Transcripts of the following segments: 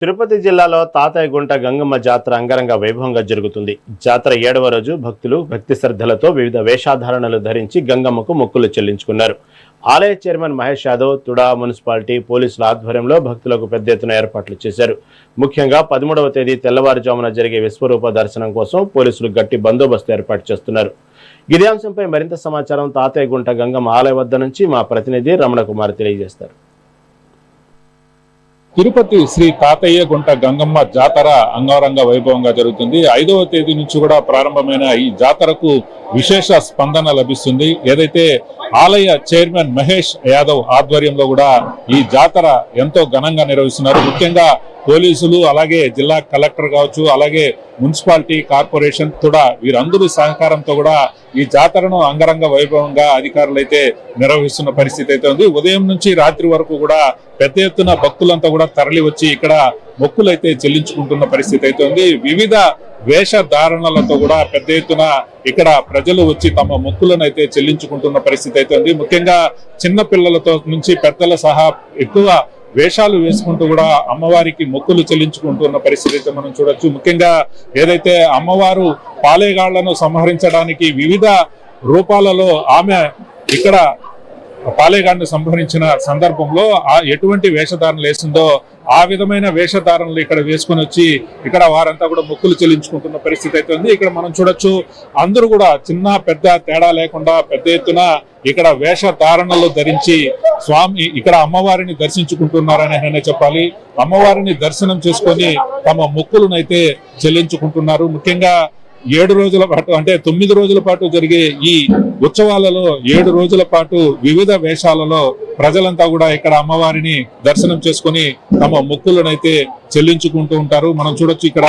తిరుపతి జిల్లాలో తాతయ్యగుంట గంగమ్మ జాతర అంగరంగ వైభవంగా జరుగుతుంది. జాతర 7వ రోజు భక్తులు భక్తి శ్రద్ధలతో వివిధ వేషధారణలు ధరించి గంగమ్మకు మొక్కులు చెల్లించుకున్నారు. ఆలయ చైర్మన్ మహేష్ యాదవ్, తుడా మున్సిపాలిటీ పోలీసుల ఆధ్వర్యంలో భక్తులకు పెద్ద ఎత్తున ఏర్పాట్లు చేశారు. ముఖ్యంగా 13వ తేదీ తెల్లవారుజామున జరిగే విశ్వరూప దర్శనం కోసం పోలీసులు గట్టి బందోబస్తు ఏర్పాటు చేస్తున్నారు. ఇదే అంశంపై మరింత సమాచారం తాతయ్యగుంట గంగమ్మ ఆలయ వద్ద నుంచి మా ప్రతినిధి రమణ కుమార్ తెలియజేస్తారు. తిరుపతి శ్రీ తాతయ్యగుంట గంగమ్మ జాతర అంగరంగ వైభవంగా జరుగుతుంది. 5వ తేదీ నుంచి కూడా ప్రారంభమైన ఈ జాతరకు విశేష స్పందన లభిస్తుంది. ఏదైతే ఆలయ చైర్మన్ మహేష్ యాదవ్ ఆధ్వర్యంలో కూడా ఈ జాతర ఎంతో ఘనంగా నిర్వహిస్తున్నారు. ముఖ్యంగా పోలీసులు, అలాగే జిల్లా కలెక్టర్ కావచ్చు, అలాగే మున్సిపాలిటీ కార్పొరేషన్ కూడా వీరందరూ సహకారంతో కూడా ఈ జాతరను అంగరంగ వైభవంగా అధికారులు అయితే నిర్వహిస్తున్న పరిస్థితి అయితే ఉంది. ఉదయం నుంచి రాత్రి వరకు కూడా పెద్ద ఎత్తున భక్తులంతా కూడా తరలి వచ్చి ఇక్కడ మొక్కులు అయితే చెల్లించుకుంటున్న పరిస్థితి అయితే ఉంది. వివిధ వేషధారణలతో కూడా పెద్ద ఎత్తున ఇక్కడ ప్రజలు వచ్చి తమ మొక్కులను అయితే చెల్లించుకుంటున్న పరిస్థితి అయితే ఉంది. ముఖ్యంగా చిన్న పిల్లలతో నుంచి పెద్దల సహా ఎక్కువ వేషాలు వేసుకుంటూ కూడా అమ్మవారికి మొక్కులు చెల్లించుకుంటున్న పరిస్థితి అయితే మనం చూడొచ్చు. ముఖ్యంగా ఏదైతే అమ్మవారు పాలేగాళ్లను సంహరించడానికి వివిధ రూపాలలో ఆమె ఇక్కడ పాలేగాడిని సంహరించిన సందర్భంలో ఎటువంటి వేషధారణలు వేసిందో ఆ విధమైన వేషధారణలు ఇక్కడ వేసుకుని వచ్చి ఇక్కడ వారంతా కూడా మొక్కులు చెల్లించుకుంటున్న పరిస్థితి అయితే ఉంది. ఇక్కడ మనం చూడొచ్చు, అందరూ కూడా చిన్న పెద్ద తేడా లేకుండా పెద్ద ఎత్తున ఇక్కడ వేషధారణలు ధరించి స్వామి ఇక్కడ అమ్మవారిని దర్శించుకుంటున్నారని చెప్పాలి. అమ్మవారిని దర్శనం చేసుకొని తమ మొక్కులనైతే చెల్లించుకుంటున్నారు. ముఖ్యంగా 7 రోజుల పాటు అంటే 9 రోజుల పాటు జరిగే ఈ ఉత్సవాలలో 7 రోజుల పాటు వివిధ వేషాలలో ప్రజలంతా కూడా ఇక్కడ అమ్మవారిని దర్శనం చేసుకుని తమ మొక్కులనైతే చెల్లించుకుంటూ ఉంటారు. మనం చూడొచ్చు ఇక్కడ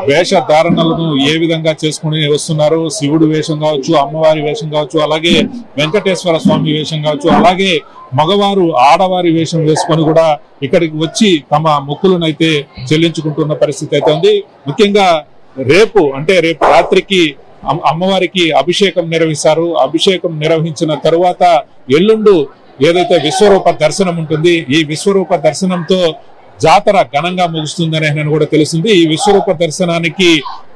వేషధారణలను ఏ విధంగా చేసుకుని వస్తున్నారు. శివుడు వేషం కావచ్చు, అమ్మవారి వేషం కావచ్చు, అలాగే వెంకటేశ్వర స్వామి వేషం కావచ్చు, అలాగే మగవారు ఆడవారి వేషం వేసుకొని కూడా ఇక్కడికి వచ్చి తమ మొక్కులనైతే చెల్లించుకుంటున్న పరిస్థితి అయితే ఉంది. ముఖ్యంగా రేపు రాత్రికి అమ్మవారికి అభిషేకం నిర్వహిస్తారు. అభిషేకం నిర్వహించిన తరువాత ఎల్లుండు ఏదైతే విశ్వరూప దర్శనం ఉంటుంది, ఈ విశ్వరూప దర్శనంతో జాతర ఘనంగా ముగుస్తుందని కూడా తెలుస్తుంది. ఈ విశ్వరూప దర్శనానికి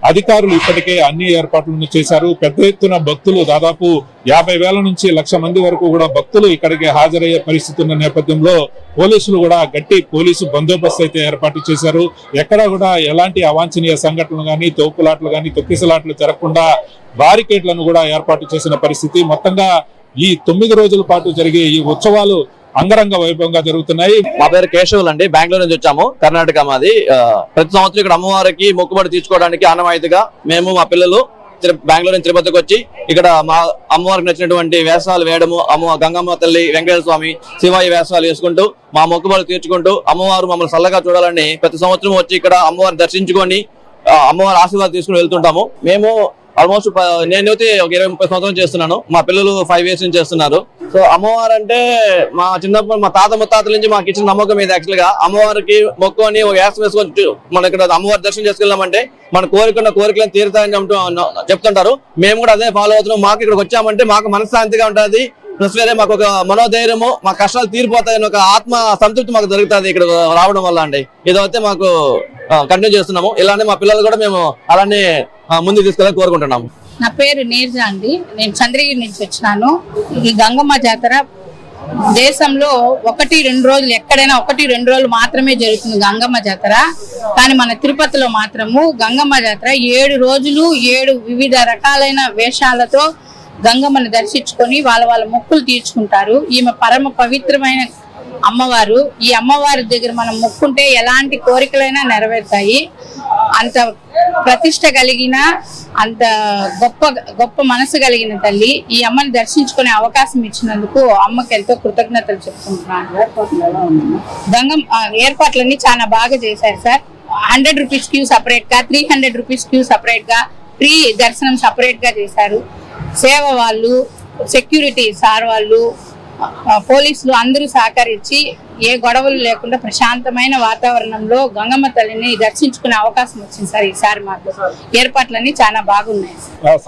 అధికారులు ఇప్పటికే అన్ని ఏర్పాట్లను చేశారు. పెద్ద ఎత్తున భక్తులు దాదాపు 50,000 నుంచి 1,00,000 మంది వరకు కూడా భక్తులు ఇక్కడికి హాజరయ్యే పరిస్థితి ఉన్న నేపథ్యంలో పోలీసులు కూడా గట్టి పోలీసు బందోబస్తు అయితే ఏర్పాటు చేశారు. ఎక్కడా కూడా ఎలాంటి అవాంఛనీయ సంఘటనలు కానీ, తోపులాట్లు కానీ, తొక్కిసలాట్లు జరగకుండా బారికేడ్లను కూడా ఏర్పాటు చేసిన పరిస్థితి. మొత్తంగా ఈ 9 రోజుల పాటు జరిగే ఈ ఉత్సవాలు అంగరంగ వైభవంగా జరుగుతున్నాయి. మా పేరు కేశవులు అండి, బెంగళూరు నుంచి వచ్చాము. కర్ణాటక మాది. ప్రతి సంవత్సరం ఇక్కడ అమ్మవారికి మొక్కుబడి తీర్చుకోవడానికి ఆనవాయితీగా మేము మా పిల్లలు బెంగళూరు నుంచి తిరుపతికి వచ్చి ఇక్కడ మా అమ్మవారికి నచ్చినటువంటి వేషాలు వేయడము, గంగమ్మ తల్లి, వెంకటేశ్వర స్వామి, శివాయి వేషాలు వేసుకుంటూ మా మొక్కుబడి తీర్చుకుంటూ అమ్మవారు మమ్మల్ని చల్లగా చూడాలని ప్రతి సంవత్సరం వచ్చి ఇక్కడ అమ్మవారిని దర్శించుకొని అమ్మవారి ఆశీర్వాదం తీసుకుని వెళ్తుంటాము. మేము ఆల్మోస్ట్ నేనైతే ఒక 20-30 సంవత్సరం చేస్తున్నాను. మా పిల్లలు 5 years నుంచి చేస్తున్నారు. సో అమ్మవారు అంటే మా చిన్నప్పుడు మా తాత ముత్తాతల నుంచి మాకు ఇచ్చిన నమ్మకం ఇది. యాక్చువల్ గా అమ్మవారికి మొక్కుని ఒక యాస వేసుకొని మన ఇక్కడ అమ్మవారి దర్శనం చేసుకెళ్ళామంటే మన కోరికలను తీరుతాయని చెప్తుంటారు. మేము కూడా అదే ఫాలో అవుతున్నాం. మాకు ఇక్కడికి వచ్చామంటే మాకు మనశ్శాంతిగా ఉంటుంది. ప్లస్ వేరే మాకు ఒక మనోధైర్యము, మా కష్టాలు తీరిపోతాయని ఒక ఆత్మ సంతృప్తి మాకు దొరుకుతుంది ఇక్కడ రావడం వల్ల అండి. ఇదైతే మాకు కంటిన్యూ చేస్తున్నాము. ఇలానే మా పిల్లలు కూడా మేము అలానే ముందుకు తీసుకెళ్ళాలని కోరుకుంటున్నాము. నా పేరు నీర్జా అండి, నేను చంద్రగిరి నుంచి వచ్చినాను. ఈ గంగమ్మ జాతర దేశంలో 1-2 రోజులు, ఎక్కడైనా 1-2 రోజులు మాత్రమే జరుగుతుంది గంగమ్మ జాతర. కానీ మన తిరుపతిలో మాత్రము గంగమ్మ జాతర 7 రోజులు 7 వివిధ రకాలైన వేషాలతో గంగమ్మని దర్శించుకొని వాళ్ళ మొక్కులు తీర్చుకుంటారు. ఈమె పరమ పవిత్రమైన అమ్మవారు. ఈ అమ్మవారి దగ్గర మనం మొక్కుంటే ఎలాంటి కోరికలైనా నెరవేరుతాయి. అంత ప్రతిష్ట కలిగిన, అంత గొప్ప మనసు కలిగిన తల్లి. ఈ అమ్మని దర్శించుకునే అవకాశం ఇచ్చినందుకు అమ్మకి ఎంతో కృతజ్ఞతలు చెప్పుకుంటున్నాను. ఏర్పాట్లన్నీ చాలా బాగా చేశారు సార్. 100 రూపీస్ క్యూ సపరేట్ గా, 300 రూపీస్ క్యూ సపరేట్ గా, ఫ్రీ దర్శనం సపరేట్ గా చేశారు. సేవ వాళ్ళు, సెక్యూరిటీ సార్ వాళ్ళు, పోలీసులు అందరూ సహకరించి ఏ గొడవలు లేకుండా ప్రశాంతమైన వాతావరణంలో గంగమ్మ తల్లిని దర్శించుకునే అవకాశం వచ్చింది సార్. ఈసారి మాకు ఏర్పాట్లన్నీ చాలా బాగున్నాయి.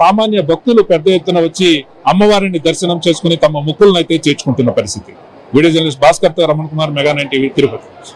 సామాన్య భక్తులు పెద్ద ఎత్తున వచ్చి అమ్మవారిని దర్శనం చేసుకుని తమ మొక్కులను అయితే చేర్చుకుంటున్న పరిస్థితి. వీడియో జర్నలిస్ట్ భాస్కర్ తో రమణ కుమార్, మెగా 9 టీవీ, తిరుపతి.